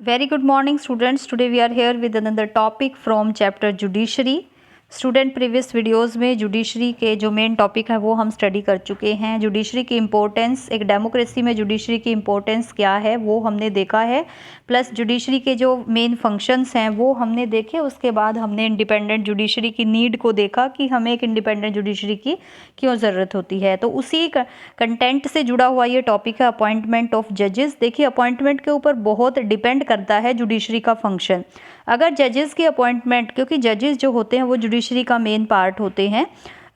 Very good morning students. Today we are here with another topic from chapter Judiciary. Student previous videos में judiciary के जो main topic है वो हम study कर चुके हैं। जुडिशरी की इम्पोर्टेंस, एक डेमोक्रेसी में जुडिशरी की इम्पोर्टेंस क्या है वो हमने देखा है, प्लस जुडिशरी के जो मेन फंक्शंस हैं वो हमने देखे। उसके बाद हमने इंडिपेंडेंट जुडिशरी की नीड को देखा कि हमें एक इंडिपेंडेंट जुडिशरी की क्यों ज़रूरत होती है। तो उसी कंटेंट से जुड़ा हुआ ये टॉपिक है अपॉइंटमेंट ऑफ जजेस। देखिए, अपॉइंटमेंट के ऊपर बहुत डिपेंड करता है जुडिशरी का फंक्शन। अगर जजेस की अपॉइंटमेंट, क्योंकि जजेस जो होते हैं वो जुडिशरी का मेन पार्ट होते हैं,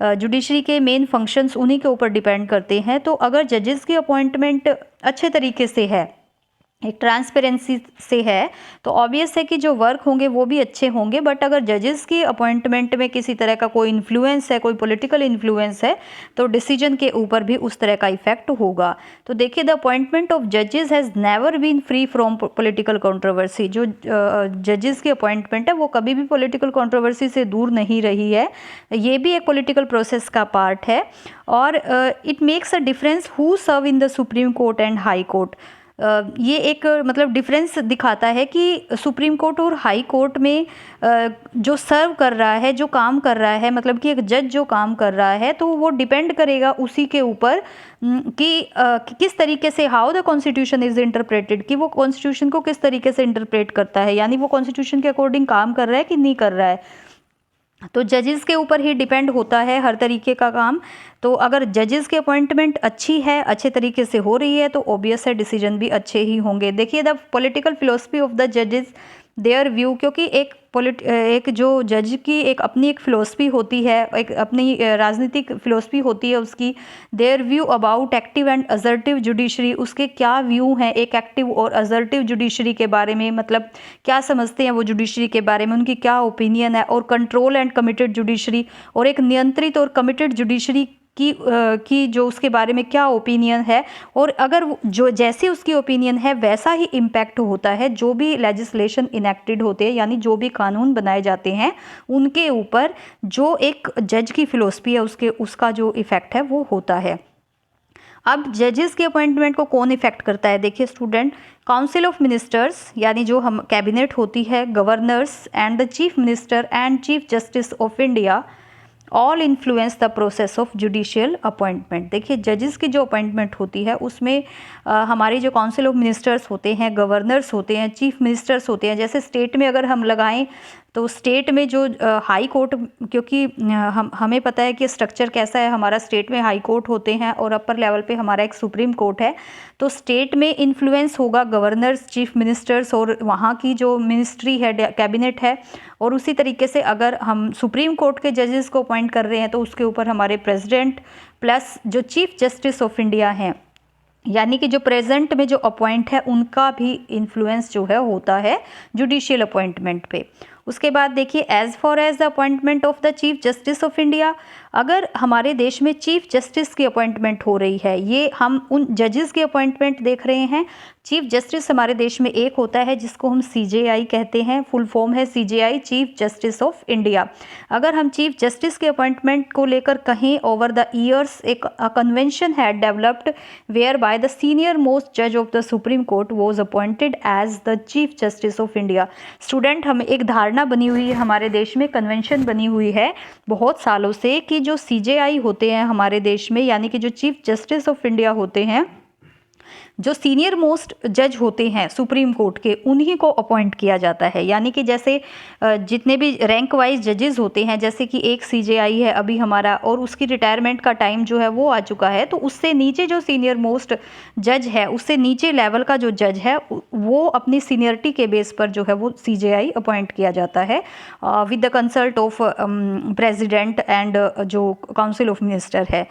जुडिशरी के मेन फंक्शंस उन्हीं के ऊपर डिपेंड करते हैं। तो अगर जजेस की अपॉइंटमेंट अच्छे तरीके से है, एक ट्रांसपेरेंसी से है, तो ऑब्वियस है कि जो वर्क होंगे वो भी अच्छे होंगे। बट अगर जजेस की अपॉइंटमेंट में किसी तरह का कोई इन्फ्लुएंस है, कोई पॉलिटिकल इन्फ्लुएंस है, तो डिसीजन के ऊपर भी उस तरह का इफेक्ट होगा। तो देखिए, द अपॉइंटमेंट ऑफ जजेस has never been free from political controversy. जो जजेस की अपॉइंटमेंट है वो कभी भी पॉलिटिकल कंट्रोवर्सी से दूर नहीं रही है। ये भी एक पॉलिटिकल प्रोसेस का पार्ट है। और it makes a difference who serve in the supreme court and high court. ये एक मतलब डिफरेंस दिखाता है कि सुप्रीम कोर्ट और हाई कोर्ट में जो सर्व कर रहा है, जो काम कर रहा है, मतलब कि एक जज जो काम कर रहा है, तो वो डिपेंड करेगा उसी के ऊपर कि किस तरीके से, how the constitution is interpreted, कि वो कॉन्स्टिट्यूशन को किस तरीके से इंटरप्रेट करता है, यानी वो कॉन्स्टिट्यूशन के अकॉर्डिंग काम कर रहा है कि नहीं कर रहा है। तो जजेस के ऊपर ही डिपेंड होता है हर तरीके का काम। तो अगर जजेस की अपॉइंटमेंट अच्छी है, अच्छे तरीके से हो रही है, तो ऑब्वियस है डिसीजन भी अच्छे ही होंगे। देखिए, the political philosophy of the जजेस, देयर व्यू, क्योंकि एक जो जज की एक अपनी एक फिलोसफी होती है, एक अपनी राजनीतिक फिलोसफी होती है उसकी। There view about active and assertive judiciary, उसके क्या व्यू हैं एक एक्टिव और असर्टिव जुडिशरी के बारे में, मतलब क्या समझते हैं वो जुडिशरी के बारे में, उनकी क्या ओपिनियन है। और कंट्रोल एंड कमिटेड जुडिशरी, और एक नियंत्रित और कमिटेड जुडिशरी की जो उसके बारे में क्या ओपिनियन है। और अगर जो जैसी उसकी ओपिनियन है वैसा ही इम्पैक्ट होता है जो भी लेजिस्लेशन इनेक्टेड होते हैं, यानी जो भी कानून बनाए जाते हैं उनके ऊपर जो एक जज की फिलोसफी है उसका जो इफेक्ट है वो होता है। अब जजेस की अपॉइंटमेंट को कौन इफेक्ट करता है? देखिए स्टूडेंट, काउंसिल ऑफ मिनिस्टर्स, यानी जो हम कैबिनेट होती है, governors and the chief minister and chief justice of India all influence the process of judicial appointment. देखिए, जजेस की जो अपॉइंटमेंट होती है उसमें हमारी जो काउंसिल ऑफ मिनिस्टर्स होते हैं, गवर्नर्स होते हैं, चीफ मिनिस्टर्स होते हैं। जैसे स्टेट में अगर हम लगाएं तो स्टेट में जो हाई कोर्ट, क्योंकि हमें पता है कि स्ट्रक्चर कैसा है हमारा, स्टेट में हाई कोर्ट होते हैं और अपर लेवल पे हमारा एक सुप्रीम कोर्ट है। तो स्टेट में इन्फ्लुएंस होगा गवर्नर्स, चीफ मिनिस्टर्स और वहाँ की जो मिनिस्ट्री है, कैबिनेट है। और उसी तरीके से अगर हम सुप्रीम कोर्ट के जजेस को अपॉइंट कर रहे हैं तो उसके ऊपर हमारे प्रेसिडेंट प्लस जो चीफ जस्टिस ऑफ इंडिया हैं, यानी कि जो प्रेजेंट में जो अपॉइंट है उनका भी इन्फ्लुएंस जो है होता है जुडिशियल अपॉइंटमेंट पे। उसके बाद देखिए, as far as the appointment of the chief justice of India, अगर हमारे देश में चीफ जस्टिस की अपॉइंटमेंट हो रही है, ये हम उन जजेस की अपॉइंटमेंट देख रहे हैं। चीफ जस्टिस हमारे देश में एक होता है जिसको हम CJI कहते हैं, फुल फॉर्म है CJI, chief justice of India. अगर हम चीफ जस्टिस के अपॉइंटमेंट को लेकर कहीं, ओवर द ईयर्स एक कन्वेंशन है developed where by the senior most जज of the supreme court was appointed as the chief justice of India. Student, हमें एक धारणा बनी हुई है हमारे देश में, कन्वेंशन बनी हुई है बहुत सालों से कि जो CJI होते हैं हमारे देश में, यानी कि जो चीफ जस्टिस ऑफ इंडिया होते हैं, जो सीनियर मोस्ट जज होते हैं सुप्रीम कोर्ट के, उन्हीं को अपॉइंट किया जाता है। यानी कि जैसे जितने भी रैंक वाइज जजेस होते हैं, जैसे कि एक CJI है अभी हमारा, और उसकी रिटायरमेंट का टाइम जो है वो आ चुका है, तो उससे नीचे जो सीनियर मोस्ट जज है, उससे नीचे लेवल का जो जज है, वो अपनी सीनियरिटी के बेस पर जो है वो CJI अपॉइंट किया जाता है with the consult of president and जो काउंसिल ऑफ मिनिस्टर है।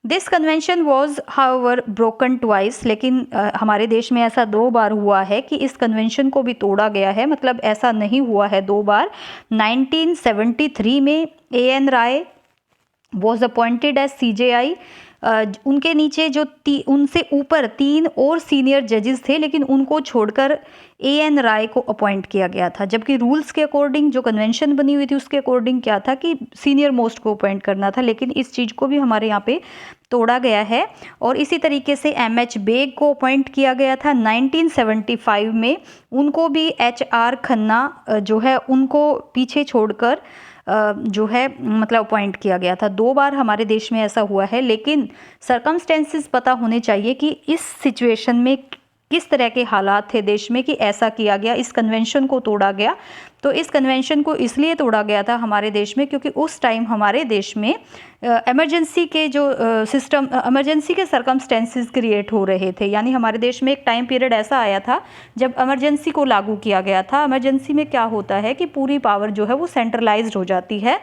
This convention was however broken twice, लेकिन हमारे देश में ऐसा 2 बार हुआ है कि इस कन्वेंशन को भी तोड़ा गया है, मतलब ऐसा नहीं हुआ है 2 बार। 1973 में AN Ray was appointed as CJI उनके नीचे जो उनसे ऊपर 3 और सीनियर जजेस थे, लेकिन उनको छोड़कर A.N. राय को अपॉइंट किया गया था। जबकि रूल्स के अकॉर्डिंग, जो कन्वेंशन बनी हुई थी उसके अकॉर्डिंग क्या था कि सीनियर मोस्ट को अपॉइंट करना था, लेकिन इस चीज़ को भी हमारे यहाँ पे तोड़ा गया है। और इसी तरीके से M.H. बेग को अपॉइंट किया गया था 1975 में। उनको भी H.R. खन्ना जो है उनको पीछे छोड़कर जो है मतलब अपॉइंट किया गया था। 2 बार हमारे देश में ऐसा हुआ है, लेकिन सरकमस्टेंसेस पता होने चाहिए कि इस सिचुएशन में किस तरह के हालात थे देश में कि ऐसा किया गया, इस कन्वेंशन को तोड़ा गया। तो इस कन्वेंशन को इसलिए तोड़ा गया था हमारे देश में क्योंकि उस टाइम हमारे देश में इमरजेंसी के जो सिस्टम, इमरजेंसी के सरकमस्टेंसेस क्रिएट हो रहे थे। यानी हमारे देश में एक टाइम पीरियड ऐसा आया था जब इमरजेंसी को लागू किया गया था। इमरजेंसी में क्या होता है कि पूरी पावर जो है वो सेंट्रलाइज्ड हो जाती है,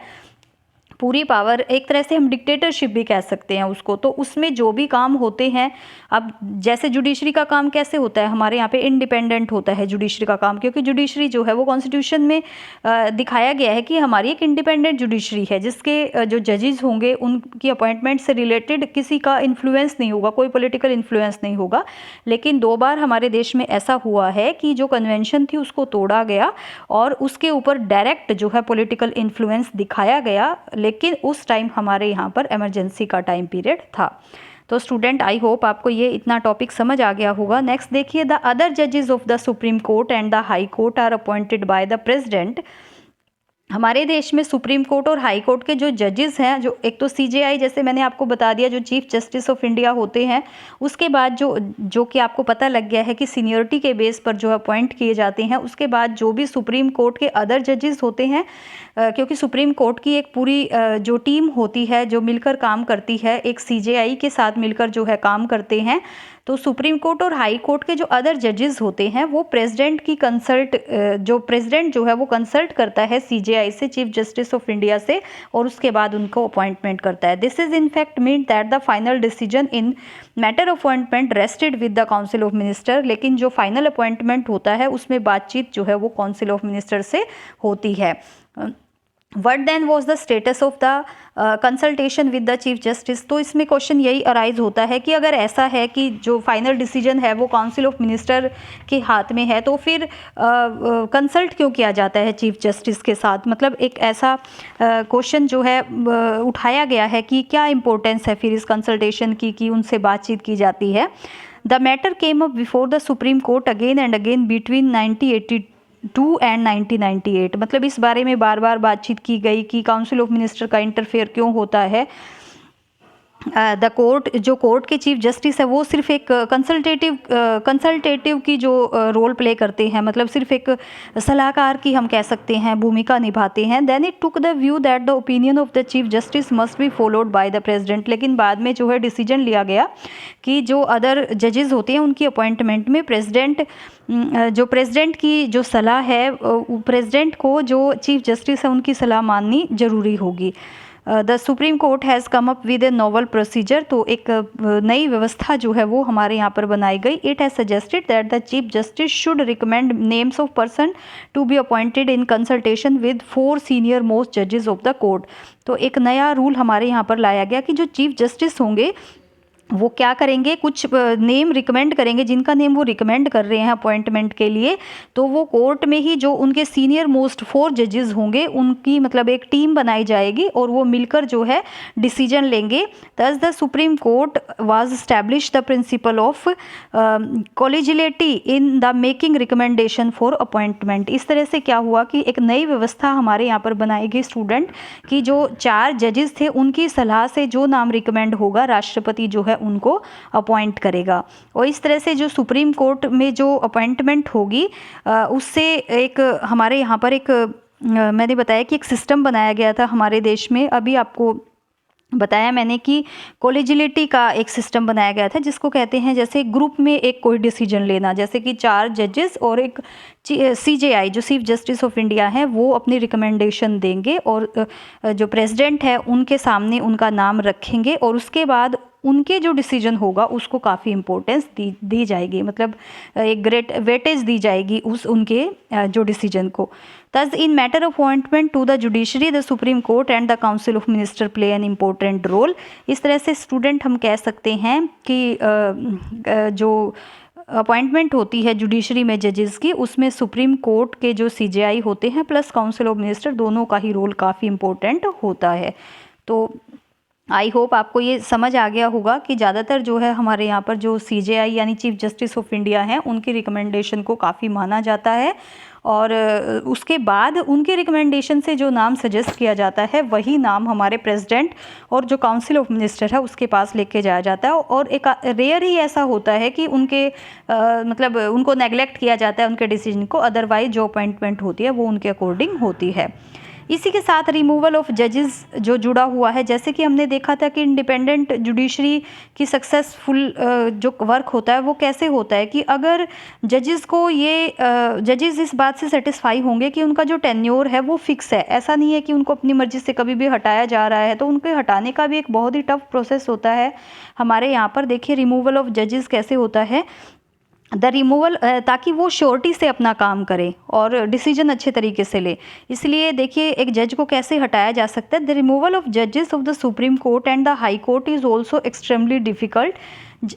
पूरी पावर, एक तरह से हम डिक्टेटरशिप भी कह सकते हैं उसको। तो उसमें जो भी काम होते हैं, अब जैसे जुडिशरी का काम कैसे होता है, हमारे यहाँ पे इंडिपेंडेंट होता है जुडिशरी का काम, क्योंकि जुडिशरी जो है वो कॉन्स्टिट्यूशन में दिखाया गया है कि हमारी एक इंडिपेंडेंट जुडिशरी है, जिसके जो जजेस होंगे उनकी अपॉइंटमेंट से रिलेटेड किसी का इन्फ्लुएंस नहीं होगा, कोई पॉलिटिकल इन्फ्लुएंस नहीं होगा। लेकिन 2 बार हमारे देश में ऐसा हुआ है कि जो कन्वेंशन थी उसको तोड़ा गया और उसके ऊपर डायरेक्ट जो है पॉलिटिकल इन्फ्लुएंस दिखाया गया, लेकिन उस टाइम हमारे यहाँ पर इमरजेंसी का टाइम पीरियड था। तो स्टूडेंट, आई होप आपको ये इतना टॉपिक समझ आ गया होगा। नेक्स्ट देखिए, द अदर जजेस of the supreme court and the high court are appointed by the president. हमारे देश में सुप्रीम कोर्ट और हाई कोर्ट के जो जजेस हैं, जो एक तो CJI जैसे मैंने आपको बता दिया जो चीफ जस्टिस ऑफ इंडिया होते हैं, उसके बाद जो कि आपको पता लग गया है कि सीनियरिटी के बेस पर जो अपॉइंट किए जाते हैं। उसके बाद जो भी सुप्रीम कोर्ट के अदर जजेस होते हैं, क्योंकि सुप्रीम कोर्ट की एक पूरी जो टीम होती है जो मिलकर काम करती है, एक CJI के साथ मिलकर जो है काम करते हैं। तो सुप्रीम कोर्ट और हाई कोर्ट के जो अदर जजेस होते हैं वो प्रेसिडेंट की जो प्रेसिडेंट जो है वो कंसल्ट करता है CJI से, चीफ जस्टिस ऑफ इंडिया से, और उसके बाद उनको अपॉइंटमेंट करता है। This is in fact mean that the final decision in matter of appointment rested with the council of minister. लेकिन जो फाइनल अपॉइंटमेंट होता है उसमें बातचीत जो है वो काउंसिल ऑफ मिनिस्टर से होती है। What then was the status of the consultation with the chief justice. तो इसमें क्वेश्चन यही अराइज होता है कि अगर ऐसा है कि जो फाइनल डिसीजन है वो काउंसिल ऑफ मिनिस्टर के हाथ में है, तो फिर कंसल्ट क्यों किया जाता है चीफ जस्टिस के साथ। मतलब एक ऐसा क्वेश्चन जो है उठाया गया है कि क्या इम्पोर्टेंस है फिर इस कंसल्टेशन की कि उनसे बातचीत की जाती है। The matter came up before the supreme court again and again between 1982 and 1998। मतलब इस बारे में बार बार बातचीत की गई कि काउंसिल ऑफ मिनिस्टर का इंटरफेयर क्यों होता है। द कोर्ट, जो कोर्ट के चीफ जस्टिस है वो सिर्फ एक कंसल्टेटिव की जो रोल प्ले करते हैं, मतलब सिर्फ एक सलाहकार की हम कह सकते हैं भूमिका निभाते हैं। Then it took the view that the opinion of the chief justice must be followed by the president. लेकिन बाद में जो है डिसीजन लिया गया कि जो अदर जजेस होते हैं उनकी अपॉइंटमेंट में प्रेसिडेंट की जो सलाह है, प्रेसिडेंट को जो चीफ जस्टिस है उनकी सलाह माननी जरूरी होगी। The supreme court has come up with A novel procedure. तो एक नई व्यवस्था जो है वो हमारे यहाँ पर बनाई गई। It has suggested that the chief justice should recommend names of person to be appointed in consultation with 4 senior most जजेस ऑफ द कोर्ट। तो एक नया रूल हमारे यहाँ पर लाया गया कि जो चीफ जस्टिस होंगे वो क्या करेंगे, कुछ नेम रिकमेंड करेंगे, जिनका नेम वो रिकमेंड कर रहे हैं अपॉइंटमेंट के लिए, तो वो कोर्ट में ही जो उनके सीनियर मोस्ट 4 जजेस होंगे उनकी मतलब एक टीम बनाई जाएगी और वो मिलकर जो है डिसीजन लेंगे। Thus the supreme court was establish the principle of collegiality in the making recommendation for appointment. इस तरह से क्या हुआ कि एक नई व्यवस्था हमारे यहाँ पर बनाई गई स्टूडेंट कि जो 4 जजेस थे उनकी सलाह से जो नाम रिकमेंड होगा राष्ट्रपति जो है उनको अपॉइंट करेगा। और इस तरह से जो सुप्रीम कोर्ट में जो अपॉइंटमेंट होगी उससे एक हमारे यहाँ पर एक मैंने बताया कि एक सिस्टम बनाया गया था हमारे देश में। अभी आपको बताया मैंने कि कॉलेजियलिटी का एक सिस्टम बनाया गया था जिसको कहते हैं जैसे ग्रुप में एक कोई डिसीजन लेना, जैसे कि 4 जजेस और एक CJI जो चीफ जस्टिस ऑफ इंडिया है वो अपनी रिकमेंडेशन देंगे और जो प्रेसिडेंट है उनके सामने उनका नाम रखेंगे और उसके बाद उनके जो डिसीजन होगा उसको काफ़ी इम्पोर्टेंस दी जाएगी, मतलब एक ग्रेट वेटेज दी जाएगी उनके जो डिसीजन को। Thus, in matter of appointment to the judiciary, the Supreme Court and the Council of Minister play an important role। इस तरह से स्टूडेंट हम कह सकते हैं कि जो अपॉइंटमेंट होती है जुडिशरी में जजेस की, उसमें सुप्रीम कोर्ट के जो CJI होते हैं प्लस काउंसिल ऑफ मिनिस्टर, दोनों का ही रोल काफ़ी इम्पोर्टेंट होता है। तो आई होप आपको ये समझ आ गया होगा कि ज़्यादातर जो है हमारे यहाँ पर जो CJI यानी चीफ जस्टिस ऑफ इंडिया हैं, उनकी रिकमेंडेशन को काफ़ी माना जाता है, और उसके बाद उनके रिकमेंडेशन से जो नाम सजेस्ट किया जाता है वही नाम हमारे प्रेसिडेंट और जो काउंसिल ऑफ मिनिस्टर है उसके पास लेके जाया जाता है। और एक रेयर ही ऐसा होता है कि उनके मतलब उनको नेगलेक्ट किया जाता है उनके डिसीजन को, अदरवाइज जो अपॉइंटमेंट होती है वो उनके अकॉर्डिंग होती है। इसी के साथ रिमूवल ऑफ जजेस जो जुड़ा हुआ है, जैसे कि हमने देखा था कि इंडिपेंडेंट जुडिशरी की सक्सेसफुल जो वर्क होता है वो कैसे होता है कि अगर जजेस को ये जजेस इस बात से सेटिस्फाई होंगे कि उनका जो टेन्योर है वो फिक्स है, ऐसा नहीं है कि उनको अपनी मर्जी से कभी भी हटाया जा रहा है, तो उनके हटाने का भी एक बहुत ही टफ प्रोसेस होता है। हमारे यहाँ पर देखिए रिमूवल ऑफ जजेस कैसे होता है, द रिमूवल, ताकि वो श्योरिटी से अपना काम करें और डिसीजन अच्छे तरीके से ले। इसलिए देखिए एक जज को कैसे हटाया जा सकता है। द रिमूवल ऑफ जजेस of the supreme court and the high court is also extremely difficult.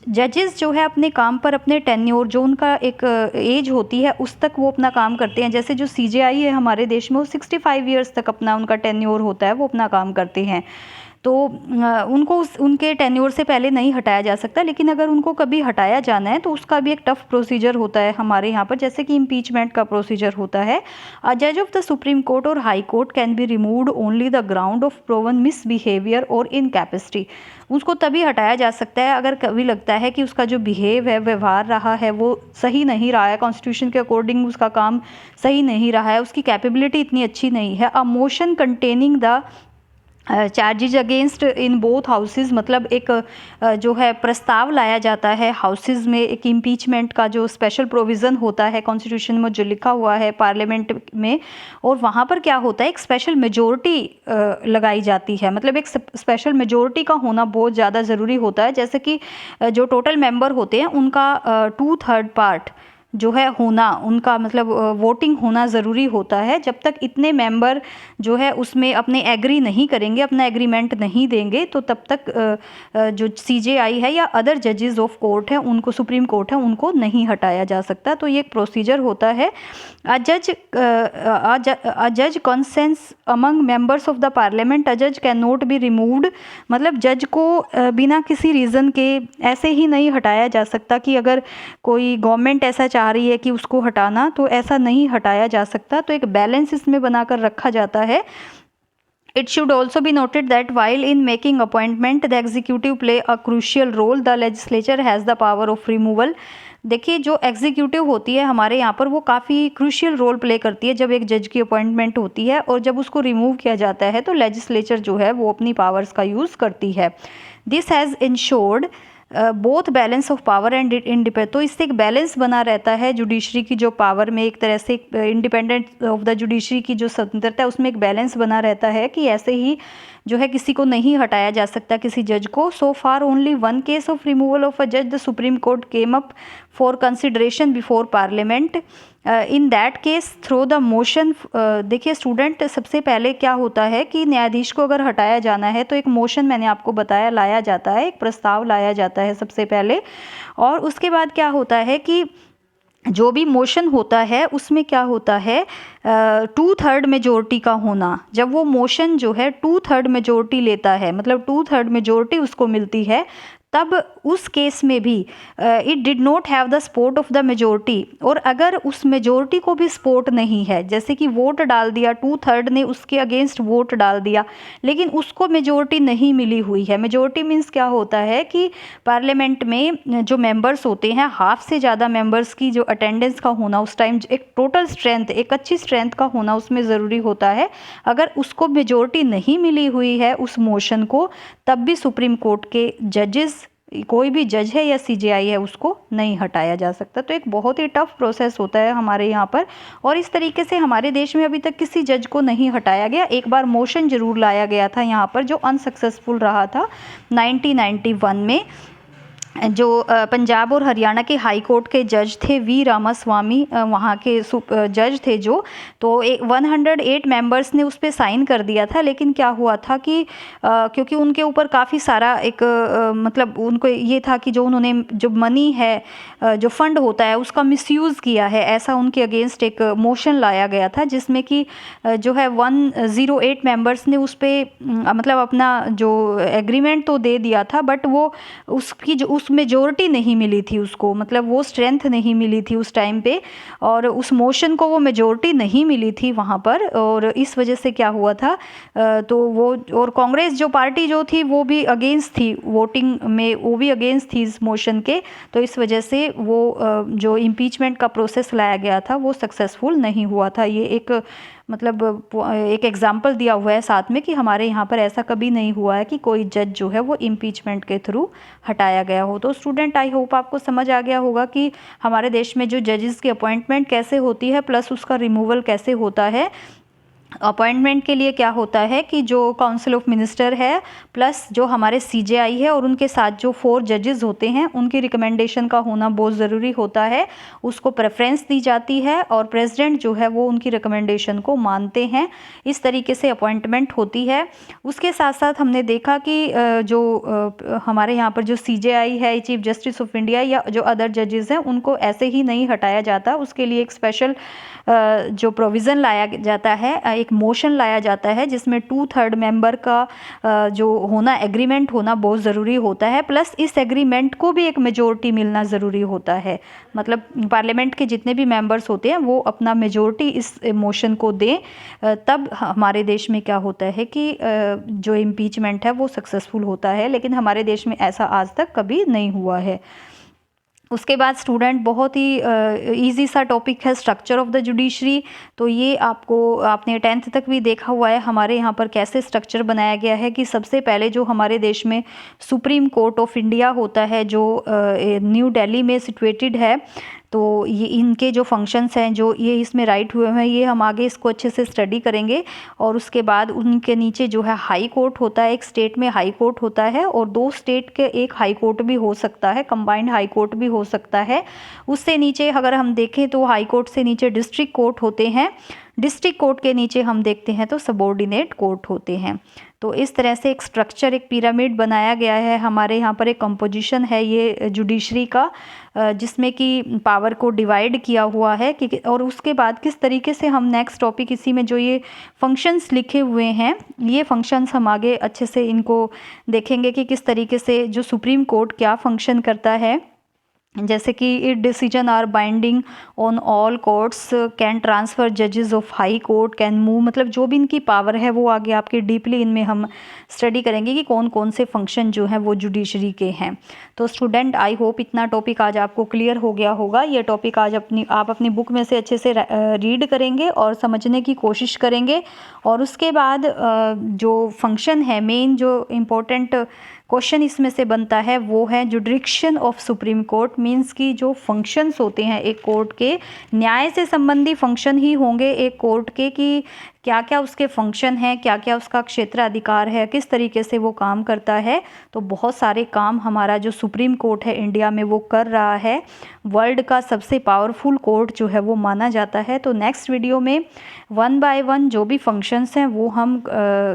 जजेस जो है अपने काम पर अपने टेन्योर, जो उनका एक एज होती है उस तक वो अपना काम करते हैं। जैसे जो CJI है हमारे देश में, वो 65 ईयर्स तक अपना उनका टेन्योर होता है, वो अपना काम करते हैं, तो उनको उनके टेन्योर से पहले नहीं हटाया जा सकता। लेकिन अगर उनको कभी हटाया जाना है तो उसका भी एक टफ प्रोसीजर होता है हमारे यहाँ पर, जैसे कि इम्पीचमेंट का प्रोसीजर होता है। अ जज ऑफ द सुप्रीम कोर्ट और high court can be removed only the ground of proven misbehaviour और इनकैपेसिटी। उसको तभी हटाया जा सकता है अगर कभी लगता है कि उसका जो बिहेव है, व्यवहार रहा है, वो सही नहीं रहा है, कॉन्स्टिट्यूशन के अकॉर्डिंग उसका काम सही नहीं रहा है, उसकी कैपेबिलिटी इतनी अच्छी नहीं है। A motion containing the charges against in both houses, मतलब एक जो है प्रस्ताव लाया जाता है हाउसेज में, एक इम्पीचमेंट का जो स्पेशल प्रोविज़न होता है कॉन्स्टिट्यूशन में जो लिखा हुआ है पार्लियामेंट में, और वहाँ पर क्या होता है एक स्पेशल मेजॉरिटी लगाई जाती है, मतलब एक स्पेशल मेजॉरिटी का होना बहुत ज़्यादा ज़रूरी होता है। जैसे कि जो टोटल मेंबर होते हैं उनका 2/3 पार्ट जो है होना, उनका मतलब वोटिंग होना ज़रूरी होता है। जब तक इतने मेंबर जो है उसमें अपने एग्री नहीं करेंगे, अपना एग्रीमेंट नहीं देंगे, तो तब तक जो CJI है या अदर जजेस ऑफ कोर्ट है उनको, सुप्रीम कोर्ट है, उनको नहीं हटाया जा सकता। तो ये एक प्रोसीजर होता है। अ जज conscience among members of the parliament, अ जज कैन नॉट बी रिमूव्ड, मतलब जज को बिना किसी रीज़न के ऐसे ही नहीं हटाया जा सकता कि अगर कोई गवर्नमेंट ऐसा चाह रही है कि उसको हटाना, तो ऐसा नहीं हटाया जा सकता। तो एक बैलेंस इसमें बनाकर रखा जाता है। It should also be noted that while in making appointment the executive play a crucial role, the legislature has the power of removal। देखिए जो एग्जीक्यूटिव होती है हमारे यहाँ पर वो काफ़ी क्रूशियल रोल प्ले करती है जब एक जज की अपॉइंटमेंट होती है, और जब उसको रिमूव किया जाता है तो लेजिस्लेचर जो है वो अपनी पावर्स का यूज़ करती है। This has insured both balance of power and independent, तो इससे एक बैलेंस बना रहता है जुडिशरी की जो पावर में, एक तरह से इंडिपेंडेंट ऑफ द जुडिशरी की जो स्वतंत्रता है उसमें एक बैलेंस बना रहता है कि ऐसे ही जो है किसी को नहीं हटाया जा सकता, किसी जज को। So far only one case of removal of a जज the supreme court came up for consideration before parliament. In that case through the motion, देखिए स्टूडेंट सबसे पहले क्या होता है कि न्यायाधीश को अगर हटाया जाना है तो एक मोशन, मैंने आपको बताया, लाया जाता है, एक प्रस्ताव लाया जाता है सबसे पहले, और उसके बाद क्या होता है कि जो भी मोशन होता है उसमें क्या होता है 2/3 मेजोरिटी का होना। जब वो मोशन जो है 2/3 मेजोरिटी लेता है, मतलब 2/3 मेजोरिटी उसको मिलती है, तब उस केस में भी it did not have the support of the majority, और अगर उस मेजोरिटी को भी सपोर्ट नहीं है, जैसे कि वोट डाल दिया 2/3 ने उसके अगेंस्ट वोट डाल दिया, लेकिन उसको मेजोरिटी नहीं मिली हुई है। मेजोरिटी मीन्स क्या होता है कि पार्लियामेंट में जो मेंबर्स होते हैं, हाफ से ज़्यादा मेंबर्स की जो अटेंडेंस का होना उस टाइम, एक टोटल स्ट्रेंथ, एक अच्छी स्ट्रेंथ का होना उसमें ज़रूरी होता है। अगर उसको मेजोरिटी नहीं मिली हुई है उस मोशन को, तब भी सुप्रीम कोर्ट के जजेस कोई भी जज है या सीजेआई है उसको नहीं हटाया जा सकता। तो एक बहुत ही टफ प्रोसेस होता है हमारे यहाँ पर, और इस तरीके से हमारे देश में अभी तक किसी जज को नहीं हटाया गया। एक बार मोशन ज़रूर लाया गया था यहाँ पर जो अनसक्सेसफुल रहा था 1991 में। जो पंजाब और हरियाणा के हाई कोर्ट के जज थे वी रामास्वामी, वहाँ के जज थे जो, तो 108 मेंबर्स ने उस पर साइन कर दिया था। लेकिन क्या हुआ था कि क्योंकि उनके ऊपर काफ़ी सारा एक मतलब उनको ये था कि जो उन्होंने जो मनी है जो फंड होता है उसका मिसयूज़ किया है, ऐसा उनके अगेंस्ट एक मोशन लाया गया था, जिसमें कि जो है 108 मेंबर्स ने उस पर मतलब अपना जो एग्रीमेंट तो दे दिया था, बट वो उसकी जो उस मेजोरिटी नहीं मिली थी उसको, मतलब वो स्ट्रेंथ नहीं मिली थी उस टाइम पे, और उस मोशन को वो मेजोरिटी नहीं मिली थी वहाँ पर। और इस वजह से क्या हुआ था तो वो, और कांग्रेस जो पार्टी जो थी वो भी अगेंस्ट थी वोटिंग में, वो भी अगेंस्ट थी इस मोशन के। तो इस वजह से वो जो इम्पीचमेंट का प्रोसेस लाया गया था वो सक्सेसफुल नहीं हुआ था। ये एक मतलब एक एग्जाम्पल दिया हुआ है साथ में कि हमारे यहाँ पर ऐसा कभी नहीं हुआ है कि कोई जज जो है वो इम्पीचमेंट के थ्रू हटाया गया हो। तो स्टूडेंट, आई होप आपको समझ आ गया होगा कि हमारे देश में जो जजेस की अपॉइंटमेंट कैसे होती है प्लस उसका रिमूवल कैसे होता है। अपॉइंटमेंट के लिए क्या होता है कि जो काउंसिल ऑफ मिनिस्टर है प्लस जो हमारे सीजेआई है और उनके साथ जो 4 जजेस होते हैं उनकी रिकमेंडेशन का होना बहुत ज़रूरी होता है, उसको प्रेफरेंस दी जाती है और प्रेसिडेंट जो है वो उनकी रिकमेंडेशन को मानते हैं। इस तरीके से अपॉइंटमेंट होती है। उसके साथ साथ हमने देखा कि जो हमारे यहाँ पर जो सीजेआई है, चीफ जस्टिस ऑफ इंडिया या जो अदर जजेस हैं, उनको ऐसे ही नहीं हटाया जाता। उसके लिए एक स्पेशल जो प्रोविज़न लाया जाता है, एक मोशन लाया जाता है जिसमें 2/3 मेंबर का जो होना एग्रीमेंट होना बहुत ज़रूरी होता है, प्लस इस एग्रीमेंट को भी एक मेजोरिटी मिलना ज़रूरी होता है। मतलब पार्लियामेंट के जितने भी मेंबर्स होते हैं वो अपना मेजोरिटी इस मोशन को दें, तब हमारे देश में क्या होता है कि जो इम्पीचमेंट है वो सक्सेसफुल होता है। लेकिन हमारे देश में ऐसा आज तक कभी नहीं हुआ है। उसके बाद स्टूडेंट, बहुत ही इजी सा टॉपिक है स्ट्रक्चर ऑफ द जुडिशरी। तो ये आपने 10th तक भी देखा हुआ है हमारे यहाँ पर कैसे स्ट्रक्चर बनाया गया है कि सबसे पहले जो हमारे देश में सुप्रीम कोर्ट ऑफ इंडिया होता है जो न्यू दिल्ली में सिचुएटेड है। तो ये इनके जो फंक्शंस हैं जो ये इसमें राइट हुए हैं, ये हम आगे इसको अच्छे से स्टडी करेंगे। और उसके बाद उनके नीचे जो है हाई कोर्ट होता है, एक स्टेट में हाई कोर्ट होता है और 2 स्टेट के एक हाई कोर्ट भी हो सकता है, कंबाइंड हाई कोर्ट भी हो सकता है। उससे नीचे अगर हम देखें तो हाई कोर्ट से नीचे डिस्ट्रिक्ट कोर्ट होते हैं, डिस्ट्रिक्ट कोर्ट के नीचे हम देखते हैं तो सबऑर्डिनेट कोर्ट होते हैं। तो इस तरह से एक स्ट्रक्चर, एक पिरामिड बनाया गया है हमारे यहाँ पर। एक कंपोजिशन है ये जुडिशरी का, जिसमें कि पावर को डिवाइड किया हुआ है कि और उसके बाद किस तरीके से हम नेक्स्ट टॉपिक इसी में जो ये फंक्शंस लिखे हुए हैं, ये फंक्शंस हम आगे अच्छे से इनको देखेंगे कि किस तरीके से जो सुप्रीम कोर्ट क्या फंक्शन करता है। जैसे कि it decision are binding on all courts, can transfer जजेस of high court, can move, मतलब जो भी इनकी पावर है वो आगे आपके डीपली इनमें हम स्टडी करेंगे कि कौन कौन से फंक्शन जो हैं वो जुडिशरी के हैं। तो स्टूडेंट, आई होप इतना टॉपिक आज आपको क्लियर हो गया होगा। ये टॉपिक आज आप अपनी बुक में से अच्छे से रीड करेंगे और समझने की कोशिश करेंगे। और उसके बाद जो फंक्शन है, मेन जो इम्पोर्टेंट क्वेश्चन इसमें से बनता है वो है जुडिक्शन ऑफ सुप्रीम कोर्ट। मींस कि जो फंक्शंस होते हैं एक कोर्ट के, न्याय से संबंधी फंक्शन ही होंगे एक कोर्ट के, कि क्या क्या उसके फंक्शन हैं, क्या क्या उसका क्षेत्राधिकार है, किस तरीके से वो काम करता है। तो बहुत सारे काम हमारा जो सुप्रीम कोर्ट है इंडिया में वो कर रहा है। वर्ल्ड का सबसे पावरफुल कोर्ट जो है वो माना जाता है। तो नेक्स्ट वीडियो में 1 बाय 1 जो भी फंक्शंस हैं वो हम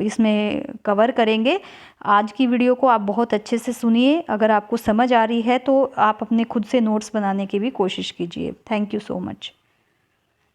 इसमें कवर करेंगे। आज की वीडियो को आप बहुत अच्छे से सुनिए। अगर आपको समझ आ रही है तो आप अपने खुद से नोट्स बनाने की भी कोशिश कीजिए। Thank you so much.